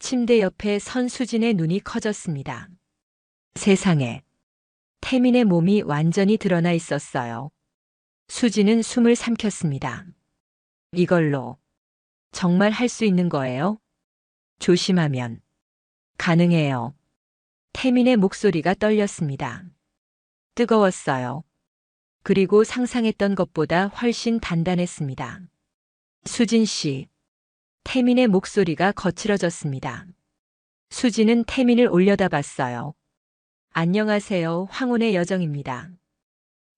침대 옆에 선 수진의 눈이 커졌습니다. 세상에. 태민의 몸이 완전히 드러나 있었어요. 수진은 숨을 삼켰습니다. 이걸로 정말 할 수 있는 거예요? 조심하면 가능해요. 태민의 목소리가 떨렸습니다. 뜨거웠어요. 그리고 상상했던 것보다 훨씬 단단했습니다. 수진 씨. 태민의 목소리가 거칠어졌습니다. 수진은 태민을 올려다봤어요. 안녕하세요. 황혼의 여정입니다.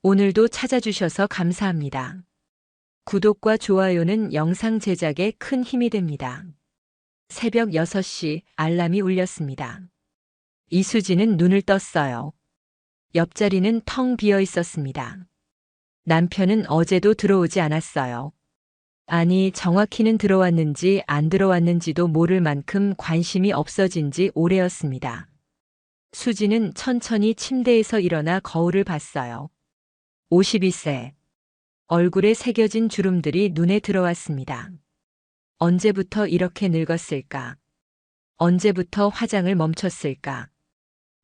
오늘도 찾아주셔서 감사합니다. 구독과 좋아요는 영상 제작에 큰 힘이 됩니다. 새벽 6시 알람이 울렸습니다. 이수진은 눈을 떴어요. 옆자리는 텅 비어 있었습니다. 남편은 어제도 들어오지 않았어요. 아니, 정확히는 들어왔는지 안 들어왔는지도 모를 만큼 관심이 없어진 지 오래였습니다. 수진은 천천히 침대에서 일어나 거울을 봤어요. 52세. 얼굴에 새겨진 주름들이 눈에 들어왔습니다. 언제부터 이렇게 늙었을까? 언제부터 화장을 멈췄을까?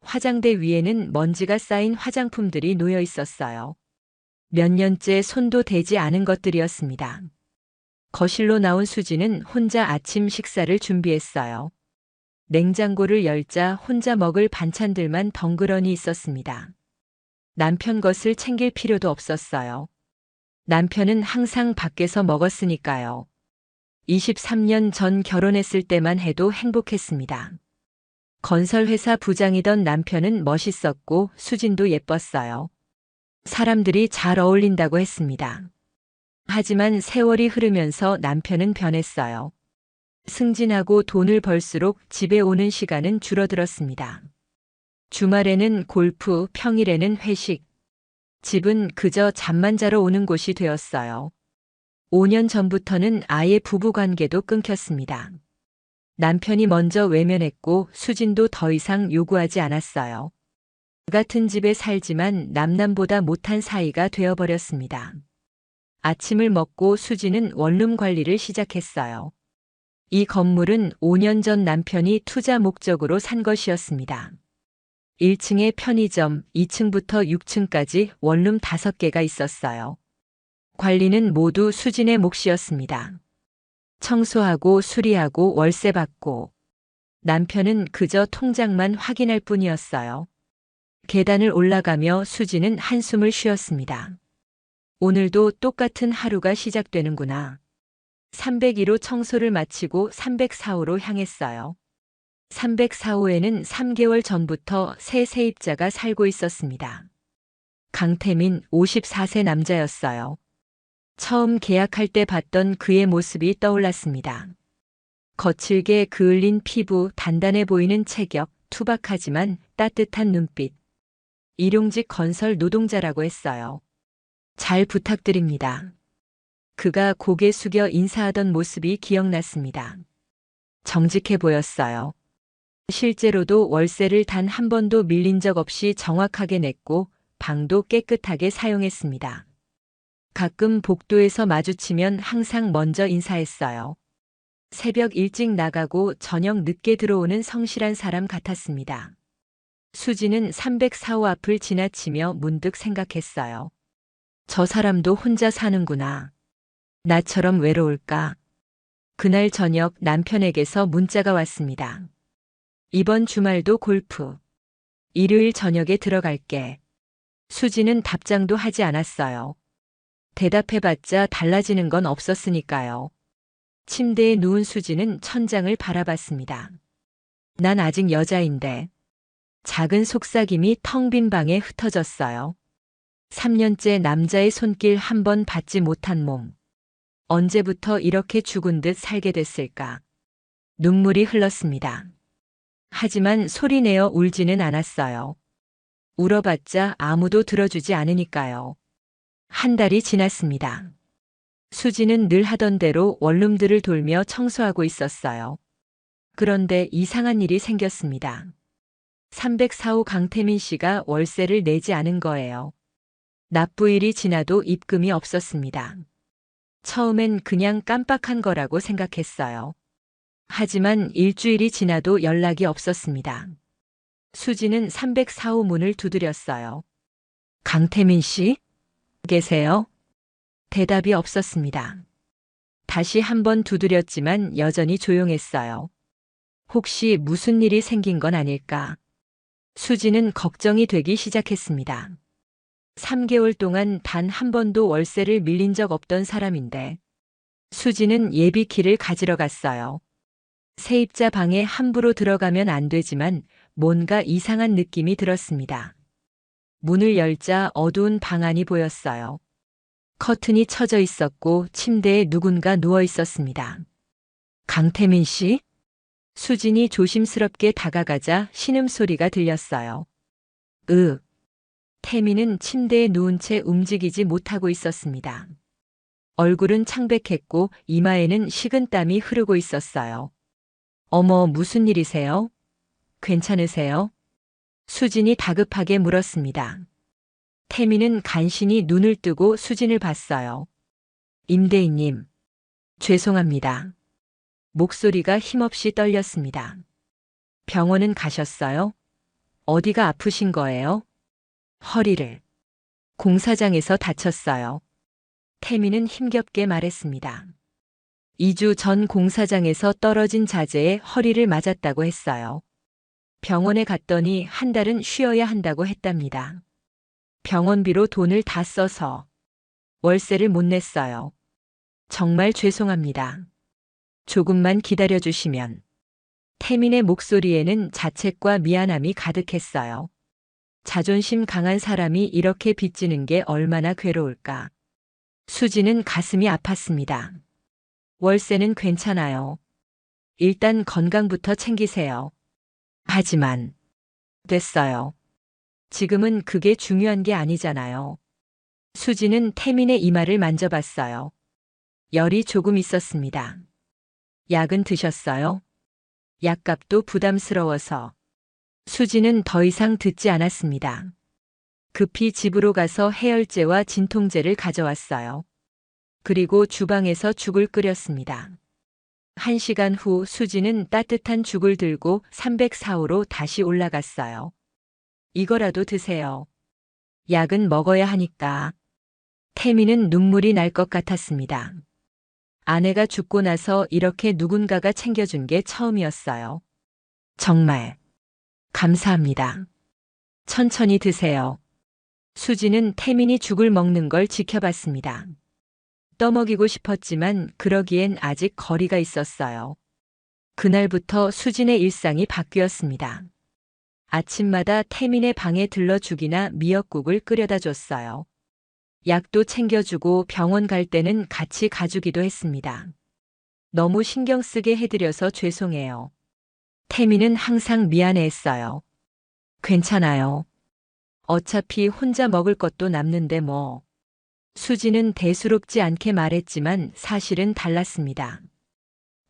화장대 위에는 먼지가 쌓인 화장품들이 놓여 있었어요. 몇 년째 손도 대지 않은 것들이었습니다. 거실로 나온 수지는 혼자 아침 식사를 준비했어요. 냉장고를 열자 혼자 먹을 반찬들만 덩그러니 있었습니다. 남편 것을 챙길 필요도 없었어요. 남편은 항상 밖에서 먹었으니까요. 23년 전 결혼했을 때만 해도 행복했습니다. 건설회사 부장이던 남편은 멋있었고 수진도 예뻤어요. 사람들이 잘 어울린다고 했습니다. 하지만 세월이 흐르면서 남편은 변했어요. 승진하고 돈을 벌수록 집에 오는 시간은 줄어들었습니다. 주말에는 골프, 평일에는 회식. 집은 그저 잠만 자러 오는 곳이 되었어요. 5년 전부터는 아예 부부관계도 끊겼습니다. 남편이 먼저 외면했고 수진도 더 이상 요구하지 않았어요. 같은 집에 살지만 남남보다 못한 사이가 되어버렸습니다. 아침을 먹고 수진은 원룸 관리를 시작했어요. 이 건물은 5년 전 남편이 투자 목적으로 산 것이었습니다. 1층에 편의점, 2층부터 6층까지 원룸 5개가 있었어요. 관리는 모두 수진의 몫이었습니다. 청소하고 수리하고 월세 받고 남편은 그저 통장만 확인할 뿐이었어요. 계단을 올라가며 수진은 한숨을 쉬었습니다. 오늘도 똑같은 하루가 시작되는구나. 301호 청소를 마치고 304호로 향했어요. 304호에는 3개월 전부터 새 세입자가 살고 있었습니다. 강태민 54세 남자였어요. 처음 계약할 때 봤던 그의 모습이 떠올랐습니다. 거칠게 그을린 피부, 단단해 보이는 체격, 투박하지만 따뜻한 눈빛. 일용직 건설 노동자라고 했어요. 잘 부탁드립니다. 그가 고개 숙여 인사하던 모습이 기억났습니다. 정직해 보였어요. 실제로도 월세를 단 한 번도 밀린 적 없이 정확하게 냈고 방도 깨끗하게 사용했습니다. 가끔 복도에서 마주치면 항상 먼저 인사했어요. 새벽 일찍 나가고 저녁 늦게 들어오는 성실한 사람 같았습니다. 수지는 304호 앞을 지나치며 문득 생각했어요. 저 사람도 혼자 사는구나. 나처럼 외로울까? 그날 저녁 남편에게서 문자가 왔습니다. 이번 주말도 골프. 일요일 저녁에 들어갈게. 수지는 답장도 하지 않았어요. 대답해봤자 달라지는 건 없었으니까요. 침대에 누운 수지는 천장을 바라봤습니다. 난 아직 여자인데. 작은 속삭임이 텅 빈 방에 흩어졌어요. 3년째 남자의 손길 한 번 받지 못한 몸. 언제부터 이렇게 죽은 듯 살게 됐을까? 눈물이 흘렀습니다. 하지만 소리내어 울지는 않았어요. 울어봤자 아무도 들어주지 않으니까요. 한 달이 지났습니다. 수지는 늘 하던 대로 원룸들을 돌며 청소하고 있었어요. 그런데 이상한 일이 생겼습니다. 304호 강태민 씨가 월세를 내지 않은 거예요. 납부일이 지나도 입금이 없었습니다. 처음엔 그냥 깜빡한 거라고 생각했어요. 하지만 일주일이 지나도 연락이 없었습니다. 수지는 304호 문을 두드렸어요. 강태민 씨? 계세요? 대답이 없었습니다. 다시 한번 두드렸지만 여전히 조용했어요. 혹시 무슨 일이 생긴 건 아닐까? 수지는 걱정이 되기 시작했습니다. 3개월 동안 단 한 번도 월세를 밀린 적 없던 사람인데 수지는 예비키를 가지러 갔어요. 세입자 방에 함부로 들어가면 안 되지만 뭔가 이상한 느낌이 들었습니다. 문을 열자 어두운 방 안이 보였어요. 커튼이 쳐져 있었고 침대에 누군가 누워 있었습니다. 강태민 씨? 수진이 조심스럽게 다가가자 신음소리가 들렸어요. 태민은 침대에 누운 채 움직이지 못하고 있었습니다. 얼굴은 창백했고 이마에는 식은땀이 흐르고 있었어요. 어머, 무슨 일이세요? 괜찮으세요? 수진이 다급하게 물었습니다. 태민은 간신히 눈을 뜨고 수진을 봤어요. 임대인님, 죄송합니다. 목소리가 힘없이 떨렸습니다. 병원은 가셨어요? 어디가 아프신 거예요? 허리를. 공사장에서 다쳤어요. 태민은 힘겹게 말했습니다. 2주 전 공사장에서 떨어진 자재에 허리를 맞았다고 했어요. 병원에 갔더니 한 달은 쉬어야 한다고 했답니다. 병원비로 돈을 다 써서 월세를 못 냈어요. 정말 죄송합니다. 조금만 기다려 주시면. 태민의 목소리에는 자책과 미안함이 가득했어요. 자존심 강한 사람이 이렇게 빚지는 게 얼마나 괴로울까. 수지는 가슴이 아팠습니다. 월세는 괜찮아요. 일단 건강부터 챙기세요. 하지만 됐어요. 지금은 그게 중요한 게 아니잖아요. 수지는 태민의 이마를 만져봤어요. 열이 조금 있었습니다. 약은 드셨어요? 약값도 부담스러워서. 수지는 더 이상 듣지 않았습니다. 급히 집으로 가서 해열제와 진통제를 가져왔어요. 그리고 주방에서 죽을 끓였습니다. 1시간 후 수지는 따뜻한 죽을 들고 304호로 다시 올라갔어요. 이거라도 드세요. 약은 먹어야 하니까. 태민은 눈물이 날 것 같았습니다. 아내가 죽고 나서 이렇게 누군가가 챙겨준 게 처음이었어요. 정말 감사합니다. 천천히 드세요. 수지는 태민이 죽을 먹는 걸 지켜봤습니다. 떠먹이고 싶었지만 그러기엔 아직 거리가 있었어요. 그날부터 수진의 일상이 바뀌었습니다. 아침마다 태민의 방에 들러 죽이나 미역국을 끓여다 줬어요. 약도 챙겨주고 병원 갈 때는 같이 가주기도 했습니다. 너무 신경 쓰게 해드려서 죄송해요. 태민은 항상 미안해했어요. 괜찮아요. 어차피 혼자 먹을 것도 남는데 뭐. 수지는 대수롭지 않게 말했지만 사실은 달랐습니다.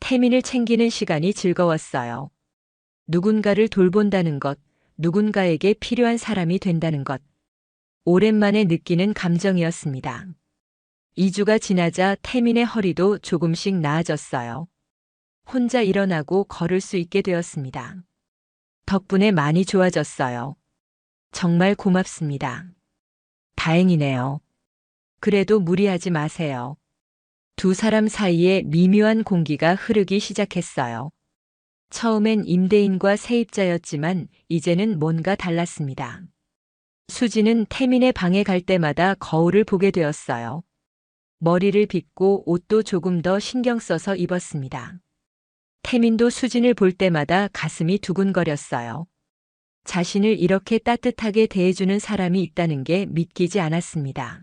태민을 챙기는 시간이 즐거웠어요. 누군가를 돌본다는 것, 누군가에게 필요한 사람이 된다는 것. 오랜만에 느끼는 감정이었습니다. 2주가 지나자 태민의 허리도 조금씩 나아졌어요. 혼자 일어나고 걸을 수 있게 되었습니다. 덕분에 많이 좋아졌어요. 정말 고맙습니다. 다행이네요. 그래도 무리하지 마세요. 두 사람 사이에 미묘한 공기가 흐르기 시작했어요. 처음엔 임대인과 세입자였지만 이제는 뭔가 달랐습니다. 수지는 태민의 방에 갈 때마다 거울을 보게 되었어요. 머리를 빗고 옷도 조금 더 신경 써서 입었습니다. 태민도 수진을 볼 때마다 가슴이 두근거렸어요. 자신을 이렇게 따뜻하게 대해주는 사람이 있다는 게 믿기지 않았습니다.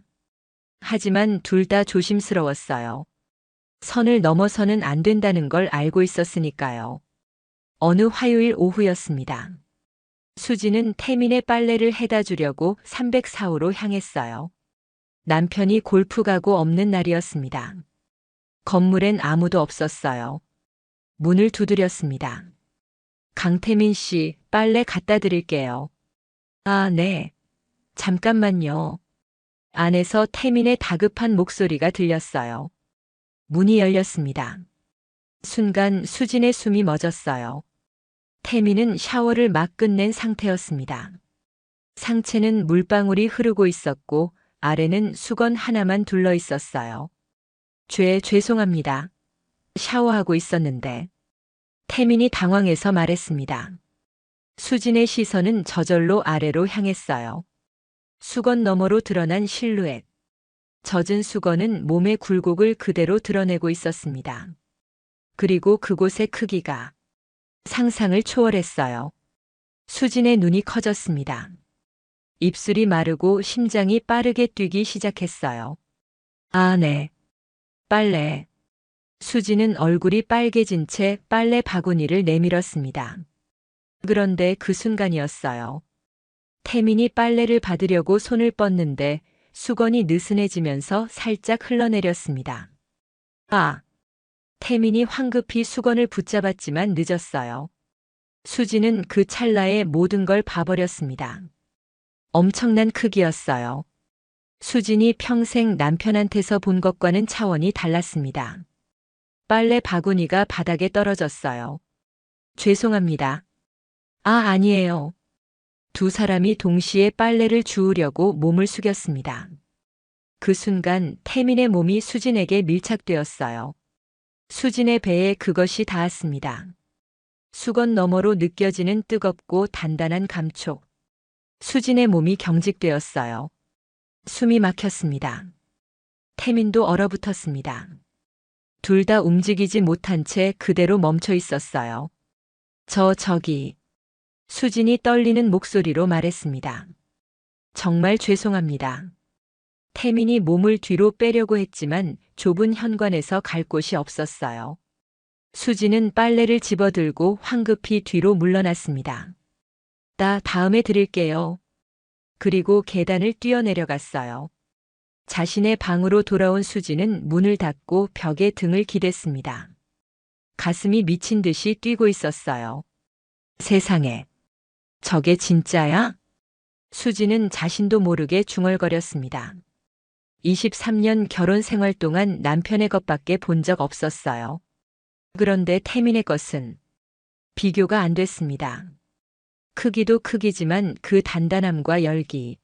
하지만 둘 다 조심스러웠어요. 선을 넘어서는 안 된다는 걸 알고 있었으니까요. 어느 화요일 오후였습니다. 수지는 태민의 빨래를 해다 주려고 304호로 향했어요. 남편이 골프 가고 없는 날이었습니다. 건물엔 아무도 없었어요. 문을 두드렸습니다. 강태민 씨, 빨래 갖다 드릴게요. 아, 네. 잠깐만요. 안에서 태민의 다급한 목소리가 들렸어요. 문이 열렸습니다. 순간 수진의 숨이 멎었어요. 태민은 샤워를 막 끝낸 상태였습니다. 상체는 물방울이 흐르고 있었고 아래는 수건 하나만 둘러 있었어요. 죄송합니다. 샤워하고 있었는데. 태민이 당황해서 말했습니다. 수진의 시선은 저절로 아래로 향했어요. 수건 너머로 드러난 실루엣. 젖은 수건은 몸의 굴곡을 그대로 드러내고 있었습니다. 그리고 그곳의 크기가 상상을 초월했어요. 수진의 눈이 커졌습니다. 입술이 마르고 심장이 빠르게 뛰기 시작했어요. 아, 네. 빨래. 수진은 얼굴이 빨개진 채 빨래 바구니를 내밀었습니다. 그런데 그 순간이었어요. 태민이 빨래를 받으려고 손을 뻗는데 수건이 느슨해지면서 살짝 흘러내렸습니다. 아! 태민이 황급히 수건을 붙잡았지만 늦었어요. 수진은 그 찰나에 모든 걸 봐버렸습니다. 엄청난 크기였어요. 수진이 평생 남편한테서 본 것과는 차원이 달랐습니다. 빨래 바구니가 바닥에 떨어졌어요. 죄송합니다. 아, 아니에요. 두 사람이 동시에 빨래를 주우려고 몸을 숙였습니다. 그 순간 태민의 몸이 수진에게 밀착되었어요. 수진의 배에 그것이 닿았습니다. 수건 너머로 느껴지는 뜨겁고 단단한 감촉. 수진의 몸이 경직되었어요. 숨이 막혔습니다. 태민도 얼어붙었습니다. 둘 다 움직이지 못한 채 그대로 멈춰 있었어요. 저기. 수진이 떨리는 목소리로 말했습니다. 정말 죄송합니다. 태민이 몸을 뒤로 빼려고 했지만 좁은 현관에서 갈 곳이 없었어요. 수진은 빨래를 집어들고 황급히 뒤로 물러났습니다. 다음에 드릴게요. 그리고 계단을 뛰어내려갔어요. 자신의 방으로 돌아온 수진은 문을 닫고 벽에 등을 기댔습니다. 가슴이 미친 듯이 뛰고 있었어요. 세상에. 저게 진짜야? 수진은 자신도 모르게 중얼거렸습니다. 23년 결혼 생활 동안 남편의 것밖에 본 적 없었어요. 그런데 태민의 것은 비교가 안 됐습니다. 크기도 크기지만 그 단단함과 열기,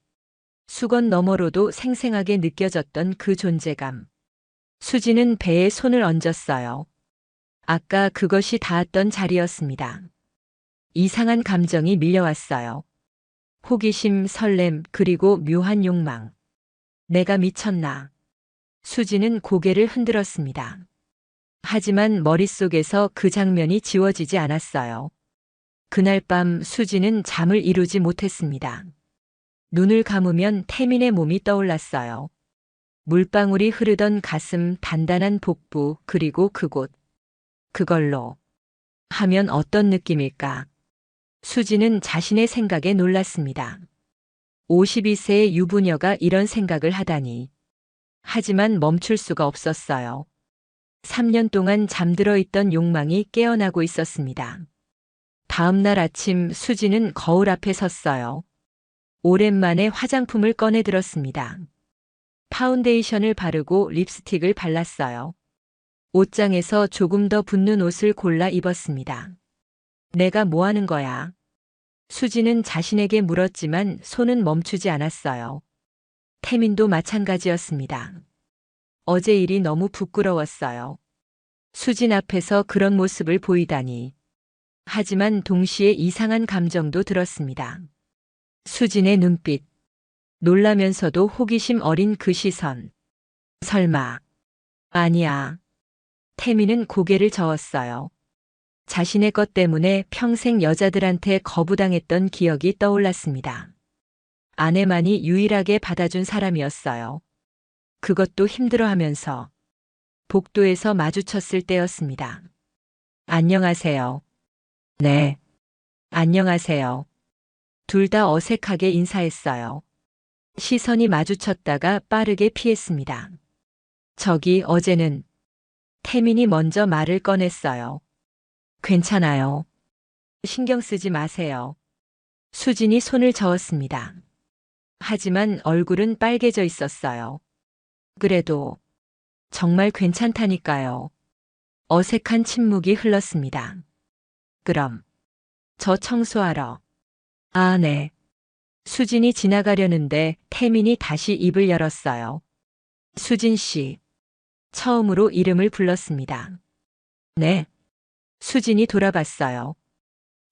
수건 너머로도 생생하게 느껴졌던 그 존재감. 수진은 배에 손을 얹었어요. 아까 그것이 닿았던 자리였습니다. 이상한 감정이 밀려왔어요. 호기심, 설렘, 그리고 묘한 욕망. 내가 미쳤나? 수진은 고개를 흔들었습니다. 하지만 머릿속에서 그 장면이 지워지지 않았어요. 그날 밤 수진은 잠을 이루지 못했습니다. 눈을 감으면 태민의 몸이 떠올랐어요. 물방울이 흐르던 가슴, 단단한 복부, 그리고 그곳. 그걸로 하면 어떤 느낌일까? 수진은 자신의 생각에 놀랐습니다. 52세의 유부녀가 이런 생각을 하다니. 하지만 멈출 수가 없었어요. 3년 동안 잠들어 있던 욕망이 깨어나고 있었습니다. 다음 날 아침 수진은 거울 앞에 섰어요. 오랜만에 화장품을 꺼내 들었습니다. 파운데이션을 바르고 립스틱을 발랐어요. 옷장에서 조금 더 붙는 옷을 골라 입었습니다. 내가 뭐 하는 거야? 수진은 자신에게 물었지만 손은 멈추지 않았어요. 태민도 마찬가지였습니다. 어제 일이 너무 부끄러웠어요. 수진 앞에서 그런 모습을 보이다니. 하지만 동시에 이상한 감정도 들었습니다. 수진의 눈빛. 놀라면서도 호기심 어린 그 시선. 설마. 아니야. 태민은 고개를 저었어요. 자신의 것 때문에 평생 여자들한테 거부당했던 기억이 떠올랐습니다. 아내만이 유일하게 받아준 사람이었어요. 그것도 힘들어하면서. 복도에서 마주쳤을 때였습니다. 안녕하세요. 네. 안녕하세요. 둘 다 어색하게 인사했어요. 시선이 마주쳤다가 빠르게 피했습니다. 저기 어제는 태민이 먼저 말을 꺼냈어요. 괜찮아요. 신경 쓰지 마세요. 수진이 손을 저었습니다. 하지만 얼굴은 빨개져 있었어요. 그래도 정말 괜찮다니까요. 어색한 침묵이 흘렀습니다. 그럼 저 청소하러. 아, 네. 수진이 지나가려는데 태민이 다시 입을 열었어요. 수진 씨. 처음으로 이름을 불렀습니다. 네. 수진이 돌아봤어요.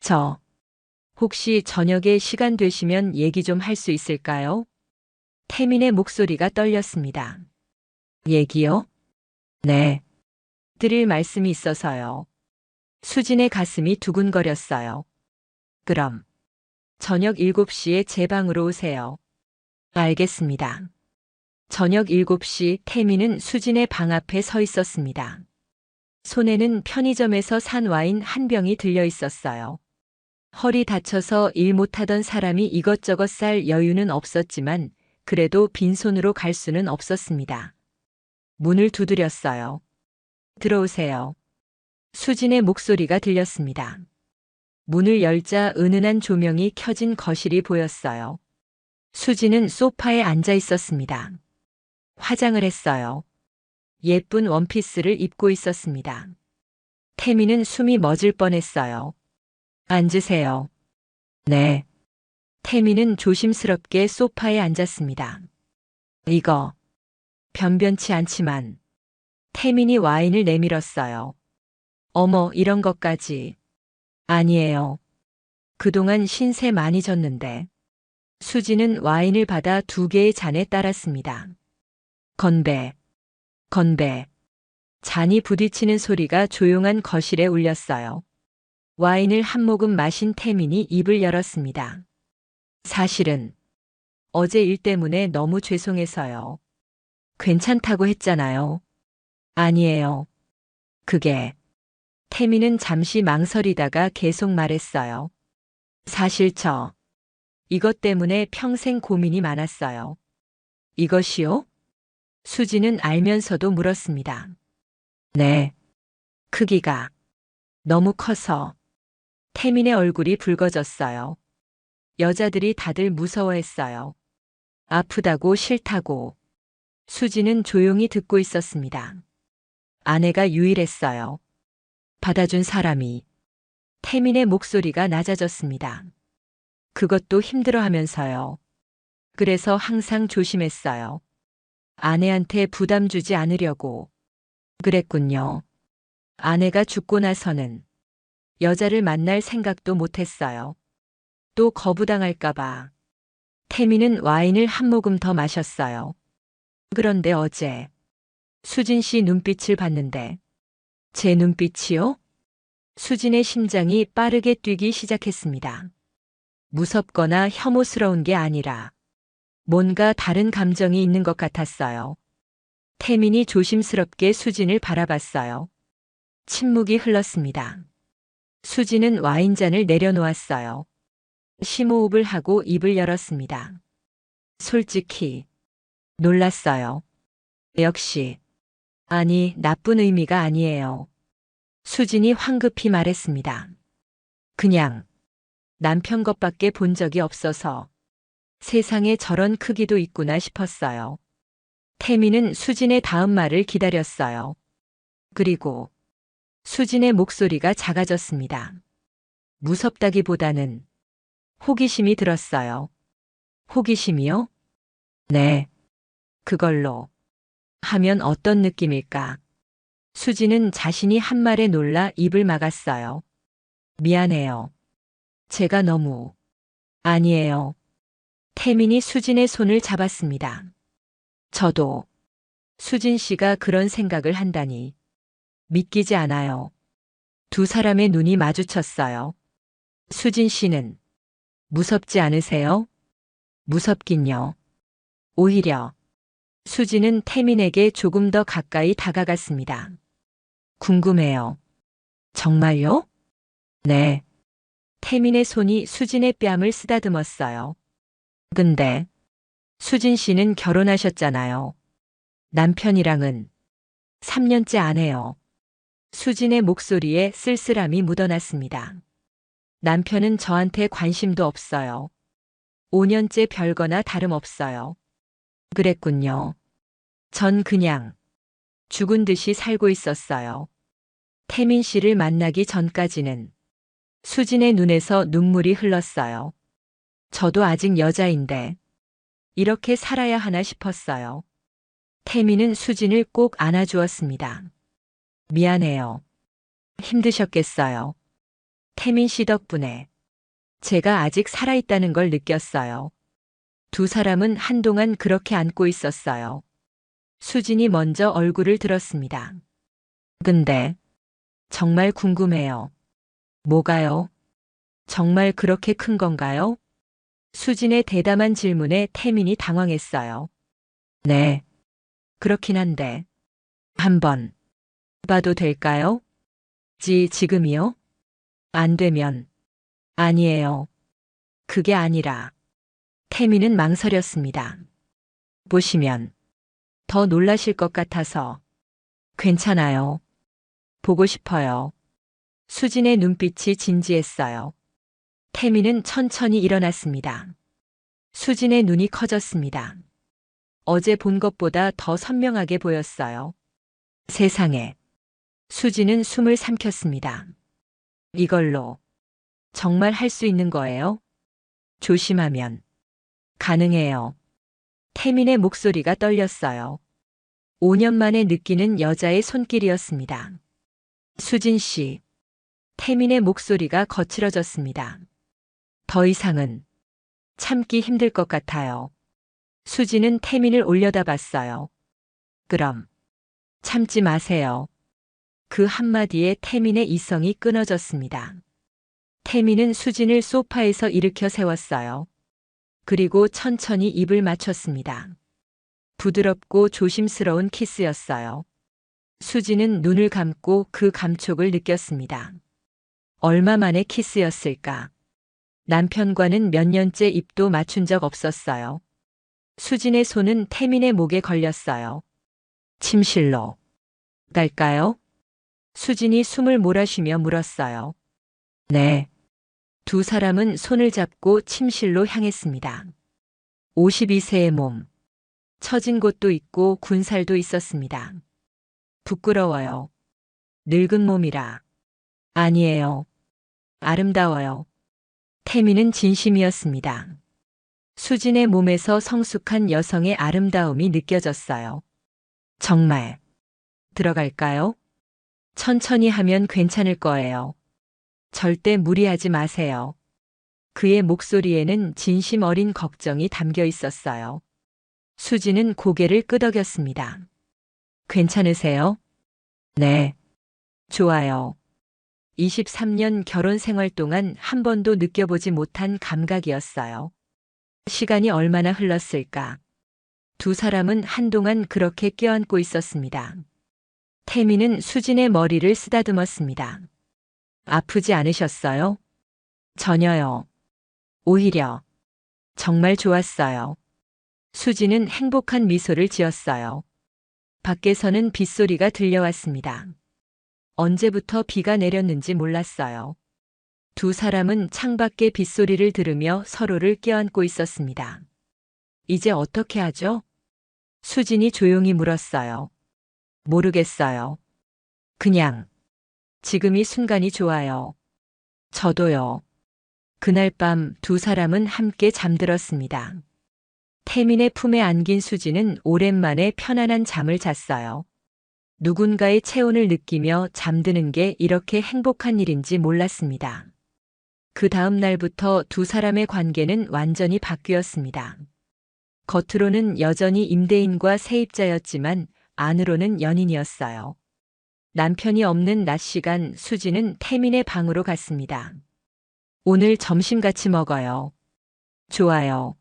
저, 혹시 저녁에 시간 되시면 얘기 좀 할 수 있을까요? 태민의 목소리가 떨렸습니다. 얘기요? 네. 드릴 말씀이 있어서요. 수진의 가슴이 두근거렸어요. 그럼 저녁 7시에 제 방으로 오세요. 알겠습니다. 저녁 7시 태민은 수진의 방 앞에 서 있었습니다. 손에는 편의점에서 산 와인 한 병이 들려 있었어요. 허리 다쳐서 일 못하던 사람이 이것저것 쌀 여유는 없었지만 그래도 빈손으로 갈 수는 없었습니다. 문을 두드렸어요. 들어오세요. 수진의 목소리가 들렸습니다. 문을 열자 은은한 조명이 켜진 거실이 보였어요. 수진은 소파에 앉아 있었습니다. 화장을 했어요. 예쁜 원피스를 입고 있었습니다. 태미는 숨이 멎을 뻔했어요. 앉으세요. 네. 태미는 조심스럽게 소파에 앉았습니다. 이거 변변치 않지만 태민이 와인을 내밀었어요. 어머, 이런 것까지. 아니에요. 그동안 신세 많이 졌는데. 수지는 와인을 받아 2개의 잔에 따랐습니다. 건배, 건배. 잔이 부딪히는 소리가 조용한 거실에 울렸어요. 와인을 한 모금 마신 태민이 입을 열었습니다. 사실은 어제 일 때문에 너무 죄송해서요. 괜찮다고 했잖아요. 아니에요. 그게. 태민은 잠시 망설이다가 계속 말했어요. 사실 이것 때문에 평생 고민이 많았어요. 이것이요? 수지는 알면서도 물었습니다. 네. 크기가 너무 커서. 태민의 얼굴이 붉어졌어요. 여자들이 다들 무서워했어요. 아프다고 싫다고. 수지는 조용히 듣고 있었습니다. 아내가 유일했어요. 받아준 사람이. 태민의 목소리가 낮아졌습니다. 그것도 힘들어하면서요. 그래서 항상 조심했어요. 아내한테 부담 주지 않으려고. 그랬군요. 아내가 죽고 나서는 여자를 만날 생각도 못했어요. 또 거부당할까봐. 태민은 와인을 한 모금 더 마셨어요. 그런데 어제 수진 씨 눈빛을 봤는데 제 눈빛이요? 수진의 심장이 빠르게 뛰기 시작했습니다. 무섭거나 혐오스러운 게 아니라 뭔가 다른 감정이 있는 것 같았어요. 태민이 조심스럽게 수진을 바라봤어요. 침묵이 흘렀습니다. 수진은 와인잔을 내려놓았어요. 심호흡을 하고 입을 열었습니다. 솔직히 놀랐어요. 역시. 아니, 나쁜 의미가 아니에요. 수진이 황급히 말했습니다. 그냥 남편 것밖에 본 적이 없어서 세상에 저런 크기도 있구나 싶었어요. 태미는 수진의 다음 말을 기다렸어요. 그리고 수진의 목소리가 작아졌습니다. 무섭다기보다는 호기심이 들었어요. 호기심이요? 네. 그걸로 하면 어떤 느낌일까? 수지는 자신이 한 말에 놀라 입을 막았어요. 미안해요. 제가 너무. 아니에요. 태민이 수진의 손을 잡았습니다. 저도 수진 씨가 그런 생각을 한다니 믿기지 않아요. 두 사람의 눈이 마주쳤어요. 수진 씨는 무섭지 않으세요? 무섭긴요. 오히려 수진은 태민에게 조금 더 가까이 다가갔습니다. 궁금해요. 정말요? 네. 태민의 손이 수진의 뺨을 쓰다듬었어요. 근데 수진 씨는 결혼하셨잖아요. 남편이랑은 3년째 안 해요. 수진의 목소리에 쓸쓸함이 묻어났습니다. 남편은 저한테 관심도 없어요. 5년째 별거나 다름없어요. 그랬군요. 전 그냥 죽은 듯이 살고 있었어요. 태민 씨를 만나기 전까지는 수진의 눈에서 눈물이 흘렀어요. 저도 아직 여자인데 이렇게 살아야 하나 싶었어요. 태민은 수진을 꼭 안아주었습니다. 미안해요. 힘드셨겠어요. 태민 씨 덕분에 제가 아직 살아있다는 걸 느꼈어요. 두 사람은 한동안 그렇게 안고 있었어요. 수진이 먼저 얼굴을 들었습니다. 근데 정말 궁금해요. 뭐가요? 정말 그렇게 큰 건가요? 수진의 대담한 질문에 태민이 당황했어요. 네, 그렇긴 한데 한번 봐도 될까요? 지금이요? 안 되면 아니에요. 그게 아니라 태민은 망설였습니다. 보시면 더 놀라실 것 같아서 괜찮아요. 보고 싶어요. 수진의 눈빛이 진지했어요. 태민은 천천히 일어났습니다. 수진의 눈이 커졌습니다. 어제 본 것보다 더 선명하게 보였어요. 세상에. 수진은 숨을 삼켰습니다. 이걸로 정말 할 수 있는 거예요? 조심하면 가능해요. 태민의 목소리가 떨렸어요. 5년 만에 느끼는 여자의 손길이었습니다. 수진 씨. 태민의 목소리가 거칠어졌습니다. 더 이상은 참기 힘들 것 같아요. 수진은 태민을 올려다봤어요. 그럼 참지 마세요. 그 한마디에 태민의 이성이 끊어졌습니다. 태민은 수진을 소파에서 일으켜 세웠어요. 그리고 천천히 입을 맞췄습니다. 부드럽고 조심스러운 키스였어요. 수진은 눈을 감고 그 감촉을 느꼈습니다. 얼마 만의 키스였을까? 남편과는 몇 년째 입도 맞춘 적 없었어요. 수진의 손은 태민의 목에 걸렸어요. 침실로 갈까요? 수진이 숨을 몰아쉬며 물었어요. 네. 두 사람은 손을 잡고 침실로 향했습니다. 52세의 몸. 처진 곳도 있고 군살도 있었습니다. 부끄러워요. 늙은 몸이라. 아니에요. 아름다워요. 태민은 진심이었습니다. 수진의 몸에서 성숙한 여성의 아름다움이 느껴졌어요. 정말 들어갈까요? 천천히 하면 괜찮을 거예요. 절대 무리하지 마세요. 그의 목소리에는 진심 어린 걱정이 담겨 있었어요. 수진은 고개를 끄덕였습니다. 괜찮으세요? 네. 좋아요. 23년 결혼 생활 동안 한 번도 느껴보지 못한 감각이었어요. 시간이 얼마나 흘렀을까? 두 사람은 한동안 그렇게 껴안고 있었습니다. 태민은 수진의 머리를 쓰다듬었습니다. 아프지 않으셨어요? 전혀요. 오히려 정말 좋았어요. 수진은 행복한 미소를 지었어요. 밖에서는 빗소리가 들려왔습니다. 언제부터 비가 내렸는지 몰랐어요. 두 사람은 창밖의 빗소리를 들으며 서로를 껴안고 있었습니다. 이제 어떻게 하죠? 수진이 조용히 물었어요. 모르겠어요. 그냥 지금 이 순간이 좋아요. 저도요. 그날 밤 두 사람은 함께 잠들었습니다. 태민의 품에 안긴 수진은 오랜만에 편안한 잠을 잤어요. 누군가의 체온을 느끼며 잠드는 게 이렇게 행복한 일인지 몰랐습니다. 그 다음 날부터 두 사람의 관계는 완전히 바뀌었습니다. 겉으로는 여전히 임대인과 세입자였지만 안으로는 연인이었어요. 남편이 없는 낮 시간 수지는 태민의 방으로 갔습니다. 오늘 점심 같이 먹어요. 좋아요.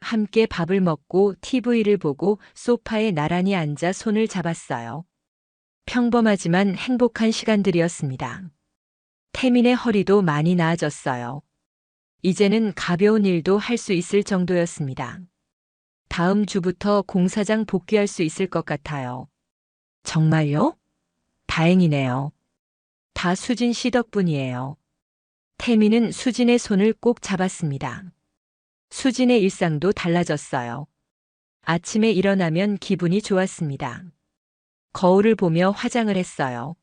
함께 밥을 먹고 TV를 보고 소파에 나란히 앉아 손을 잡았어요. 평범하지만 행복한 시간들이었습니다. 태민의 허리도 많이 나아졌어요. 이제는 가벼운 일도 할 수 있을 정도였습니다. 다음 주부터 공사장 복귀할 수 있을 것 같아요. 정말요? 다행이네요. 다 수진 씨 덕분이에요. 태민은 수진의 손을 꼭 잡았습니다. 수진의 일상도 달라졌어요. 아침에 일어나면 기분이 좋았습니다. 거울을 보며 화장을 했어요.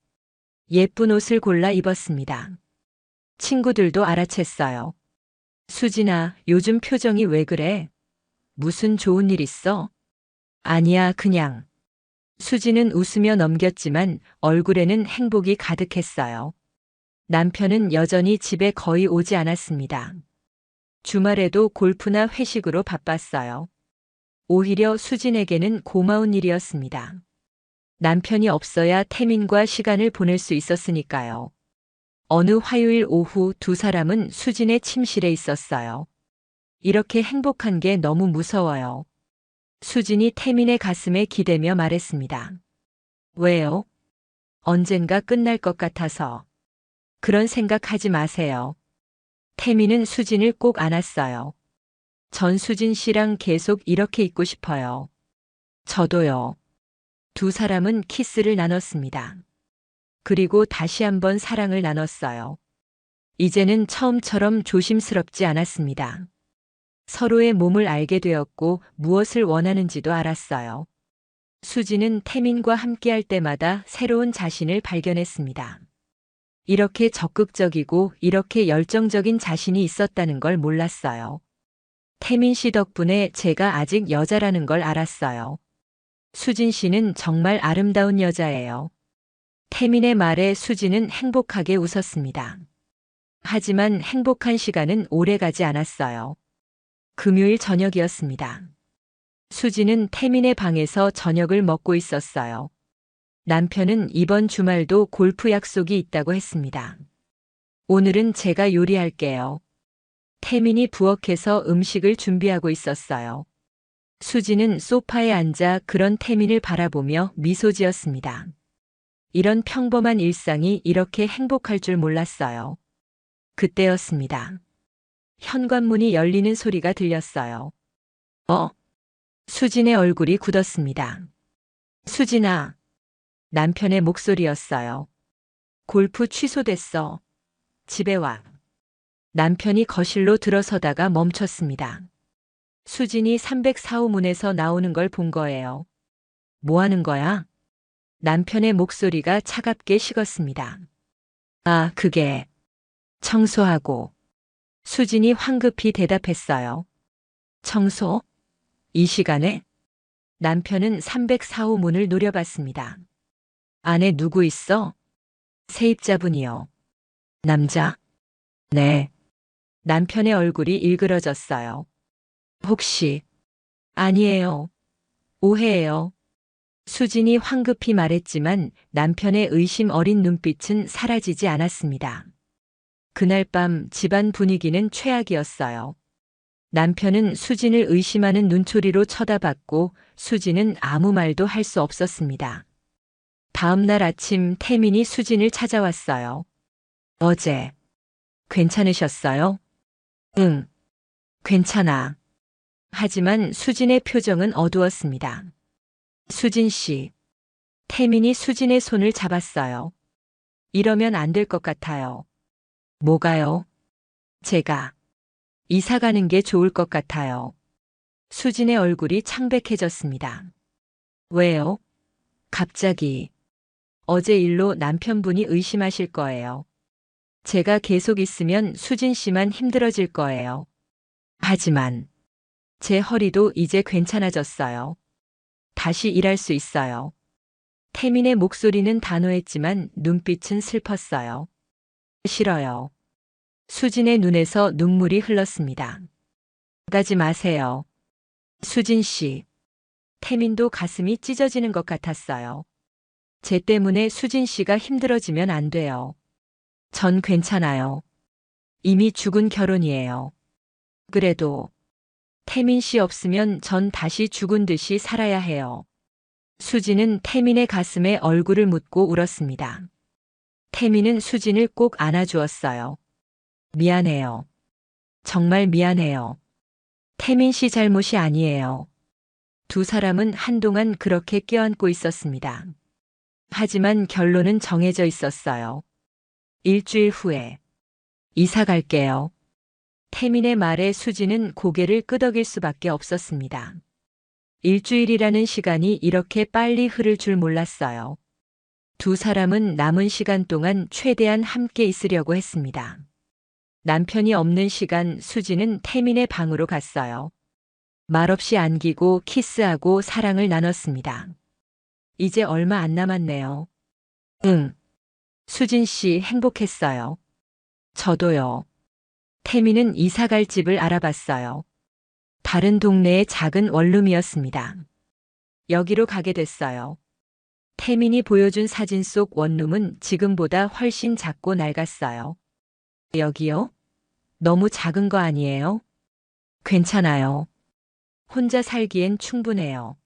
예쁜 옷을 골라 입었습니다. 친구들도 알아챘어요. 수진아, 요즘 표정이 왜 그래? 무슨 좋은 일 있어? 아니야, 그냥. 수진은 웃으며 넘겼지만 얼굴에는 행복이 가득했어요. 남편은 여전히 집에 거의 오지 않았습니다. 주말에도 골프나 회식으로 바빴어요. 오히려 수진에게는 고마운 일이었습니다. 남편이 없어야 태민과 시간을 보낼 수 있었으니까요. 어느 화요일 오후 두 사람은 수진의 침실에 있었어요. 이렇게 행복한 게 너무 무서워요. 수진이 태민의 가슴에 기대며 말했습니다. 왜요? 언젠가 끝날 것 같아서. 그런 생각하지 마세요. 태민은 수진을 꼭 안았어요. 전 수진 씨랑 계속 이렇게 있고 싶어요. 저도요. 두 사람은 키스를 나눴습니다. 그리고 다시 한번 사랑을 나눴어요. 이제는 처음처럼 조심스럽지 않았습니다. 서로의 몸을 알게 되었고 무엇을 원하는지도 알았어요. 수지는 태민과 함께할 때마다 새로운 자신을 발견했습니다. 이렇게 적극적이고 이렇게 열정적인 자신이 있었다는 걸 몰랐어요. 태민 씨 덕분에 제가 아직 여자라는 걸 알았어요. 수진 씨는 정말 아름다운 여자예요. 태민의 말에 수지는 행복하게 웃었습니다. 하지만 행복한 시간은 오래 가지 않았어요. 금요일 저녁이었습니다. 수지는 태민의 방에서 저녁을 먹고 있었어요. 남편은 이번 주말도 골프 약속이 있다고 했습니다. 오늘은 제가 요리할게요. 태민이 부엌에서 음식을 준비하고 있었어요. 수지는 소파에 앉아 그런 태민을 바라보며 미소 지었습니다. 이런 평범한 일상이 이렇게 행복할 줄 몰랐어요. 그때였습니다. 현관문이 열리는 소리가 들렸어요. 수진의 얼굴이 굳었습니다. 수진아. 남편의 목소리였어요. 골프 취소됐어. 집에 와. 남편이 거실로 들어서다가 멈췄습니다. 수진이 304호 문에서 나오는 걸 본 거예요. 뭐 하는 거야? 남편의 목소리가 차갑게 식었습니다. 아, 그게 청소하고. 수진이 황급히 대답했어요. 청소? 이 시간에? 남편은 304호 문을 노려봤습니다. 안에 누구 있어? 세입자분이요. 남자? 네. 남편의 얼굴이 일그러졌어요. 혹시? 아니에요. 오해예요. 수진이 황급히 말했지만 남편의 의심 어린 눈빛은 사라지지 않았습니다. 그날 밤 집안 분위기는 최악이었어요. 남편은 수진을 의심하는 눈초리로 쳐다봤고 수진은 아무 말도 할 수 없었습니다. 다음 날 아침 태민이 수진을 찾아왔어요. 어제 괜찮으셨어요? 응, 괜찮아. 하지만 수진의 표정은 어두웠습니다. 수진 씨. 태민이 수진의 손을 잡았어요. 이러면 안 될 것 같아요. 뭐가요? 제가 이사 가는 게 좋을 것 같아요. 수진의 얼굴이 창백해졌습니다. 왜요? 갑자기. 어제 일로 남편분이 의심하실 거예요. 제가 계속 있으면 수진 씨만 힘들어질 거예요. 하지만 제 허리도 이제 괜찮아졌어요. 다시 일할 수 있어요. 태민의 목소리는 단호했지만 눈빛은 슬펐어요. 싫어요. 수진의 눈에서 눈물이 흘렀습니다. 가지 마세요. 수진 씨. 태민도 가슴이 찢어지는 것 같았어요. 제 때문에 수진 씨가 힘들어지면 안 돼요. 전 괜찮아요. 이미 죽은 결혼이에요. 그래도 태민 씨 없으면 전 다시 죽은 듯이 살아야 해요. 수진은 태민의 가슴에 얼굴을 묻고 울었습니다. 태민은 수진을 꼭 안아주었어요. 미안해요. 정말 미안해요. 태민 씨 잘못이 아니에요. 두 사람은 한동안 그렇게 껴안고 있었습니다. 하지만 결론은 정해져 있었어요. 일주일 후에 이사 갈게요. 태민의 말에 수지는 고개를 끄덕일 수밖에 없었습니다. 일주일이라는 시간이 이렇게 빨리 흐를 줄 몰랐어요. 두 사람은 남은 시간 동안 최대한 함께 있으려고 했습니다. 남편이 없는 시간 수지는 태민의 방으로 갔어요. 말없이 안기고 키스하고 사랑을 나눴습니다. 이제 얼마 안 남았네요. 응. 수진 씨 행복했어요. 저도요. 태민은 이사갈 집을 알아봤어요. 다른 동네의 작은 원룸이었습니다. 여기로 가게 됐어요. 태민이 보여준 사진 속 원룸은 지금보다 훨씬 작고 낡았어요. 여기요? 너무 작은 거 아니에요? 괜찮아요. 혼자 살기엔 충분해요.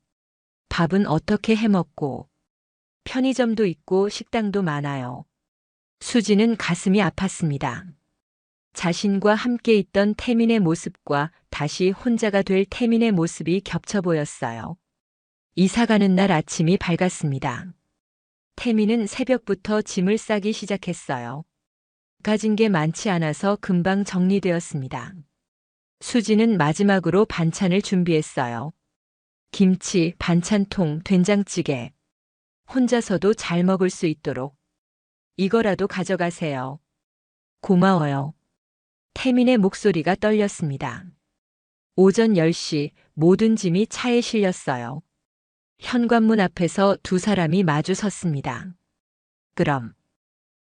밥은 어떻게 해 먹고, 편의점도 있고 식당도 많아요. 수지는 가슴이 아팠습니다. 자신과 함께 있던 태민의 모습과 다시 혼자가 될 태민의 모습이 겹쳐 보였어요. 이사 가는 날 아침이 밝았습니다. 태민은 새벽부터 짐을 싸기 시작했어요. 가진 게 많지 않아서 금방 정리되었습니다. 수지는 마지막으로 반찬을 준비했어요. 김치, 반찬통, 된장찌개. 혼자서도 잘 먹을 수 있도록. 이거라도 가져가세요. 고마워요. 태민의 목소리가 떨렸습니다. 오전 10시 모든 짐이 차에 실렸어요. 현관문 앞에서 두 사람이 마주 섰습니다. 그럼.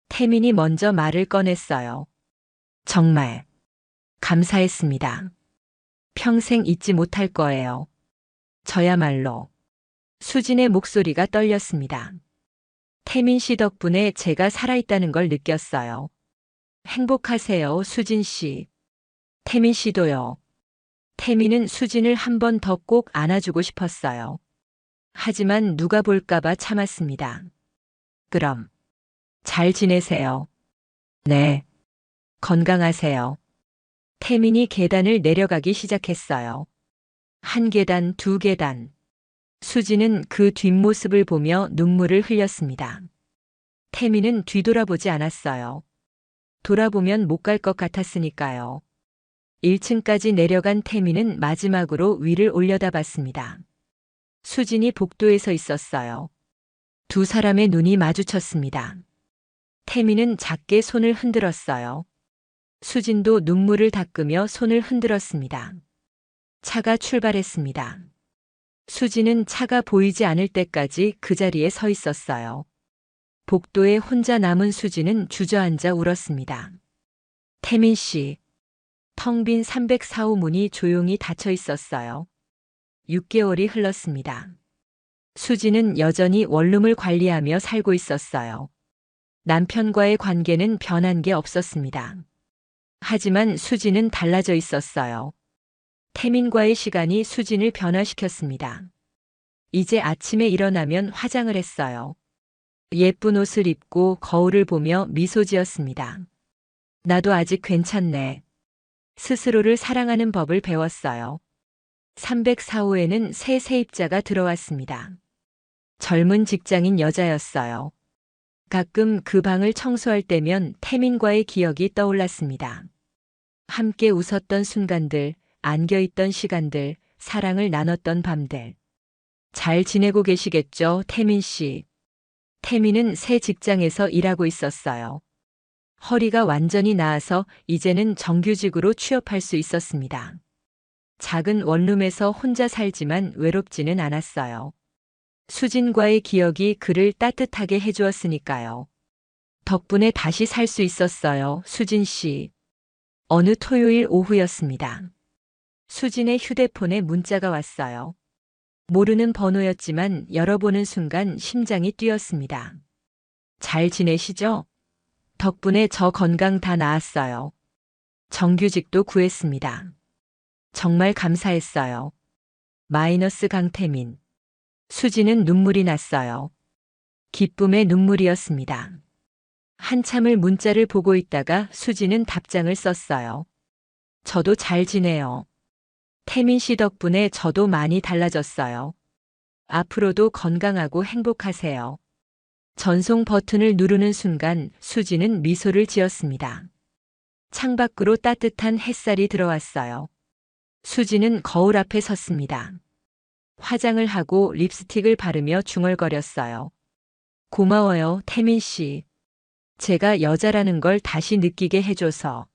태민이 먼저 말을 꺼냈어요. 정말 감사했습니다. 평생 잊지 못할 거예요. 저야말로. 수진의 목소리가 떨렸습니다. 태민 씨 덕분에 제가 살아있다는 걸 느꼈어요. 행복하세요, 수진 씨. 태민 씨도요. 태민은 수진을 한 번 더 꼭 안아주고 싶었어요. 하지만 누가 볼까봐 참았습니다. 그럼. 잘 지내세요. 네. 건강하세요. 태민이 계단을 내려가기 시작했어요. 한 계단, 두 계단. 수지는 그 뒷모습을 보며 눈물을 흘렸습니다. 태민은 뒤돌아보지 않았어요. 돌아보면 못 갈 것 같았으니까요. 1층까지 내려간 태민은 마지막으로 위를 올려다봤습니다. 수진이 복도에 서 있었어요. 두 사람의 눈이 마주쳤습니다. 태민은 작게 손을 흔들었어요. 수진도 눈물을 닦으며 손을 흔들었습니다. 차가 출발했습니다. 수지는 차가 보이지 않을 때까지 그 자리에 서 있었어요. 복도에 혼자 남은 수지는 주저앉아 울었습니다. 태민 씨. 텅 빈 304호 문이 조용히 닫혀 있었어요. 6개월이 흘렀습니다. 수지는 여전히 원룸을 관리하며 살고 있었어요. 남편과의 관계는 변한 게 없었습니다. 하지만 수지는 달라져 있었어요. 태민과의 시간이 수진을 변화시켰습니다. 이제 아침에 일어나면 화장을 했어요. 예쁜 옷을 입고 거울을 보며 미소 지었습니다. 나도 아직 괜찮네. 스스로를 사랑하는 법을 배웠어요. 304호에는 새 세입자가 들어왔습니다. 젊은 직장인 여자였어요. 가끔 그 방을 청소할 때면 태민과의 기억이 떠올랐습니다. 함께 웃었던 순간들, 안겨있던 시간들, 사랑을 나눴던 밤들. 잘 지내고 계시겠죠, 태민 씨. 태민은 새 직장에서 일하고 있었어요. 허리가 완전히 나아서 이제는 정규직으로 취업할 수 있었습니다. 작은 원룸에서 혼자 살지만 외롭지는 않았어요. 수진과의 기억이 그를 따뜻하게 해주었으니까요. 덕분에 다시 살 수 있었어요, 수진 씨. 어느 토요일 오후였습니다. 수진의 휴대폰에 문자가 왔어요. 모르는 번호였지만 열어보는 순간 심장이 뛰었습니다. 잘 지내시죠? 덕분에 저 건강 다 나았어요. 정규직도 구했습니다. 정말 감사했어요. 마이너스 강태민. 수지는 눈물이 났어요. 기쁨의 눈물이었습니다. 한참을 문자를 보고 있다가 수지는 답장을 썼어요. 저도 잘 지내요. 태민 씨 덕분에 저도 많이 달라졌어요. 앞으로도 건강하고 행복하세요. 전송 버튼을 누르는 순간 수지는 미소를 지었습니다. 창밖으로 따뜻한 햇살이 들어왔어요. 수지는 거울 앞에 섰습니다. 화장을 하고 립스틱을 바르며 중얼거렸어요. 고마워요, 태민 씨. 제가 여자라는 걸 다시 느끼게 해줘서.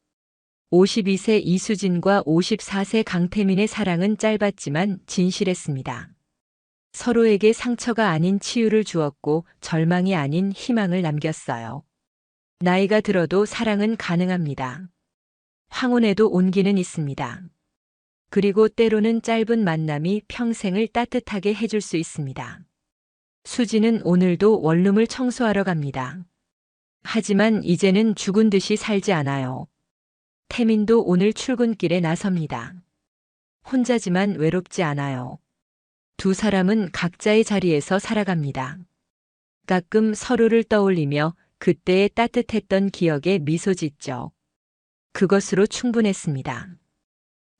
52세 이수진과 54세 강태민의 사랑은 짧았지만 진실했습니다. 서로에게 상처가 아닌 치유를 주었고 절망이 아닌 희망을 남겼어요. 나이가 들어도 사랑은 가능합니다. 황혼에도 온기는 있습니다. 그리고 때로는 짧은 만남이 평생을 따뜻하게 해줄 수 있습니다. 수지는 오늘도 원룸을 청소하러 갑니다. 하지만 이제는 죽은 듯이 살지 않아요. 태민도 오늘 출근길에 나섭니다. 혼자지만 외롭지 않아요. 두 사람은 각자의 자리에서 살아갑니다. 가끔 서로를 떠올리며 그때의 따뜻했던 기억에 미소 짓죠. 그것으로 충분했습니다.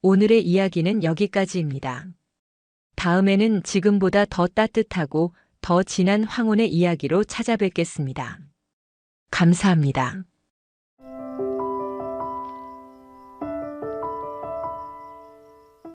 오늘의 이야기는 여기까지입니다. 다음에는 지금보다 더 따뜻하고 더 진한 황혼의 이야기로 찾아뵙겠습니다. 감사합니다.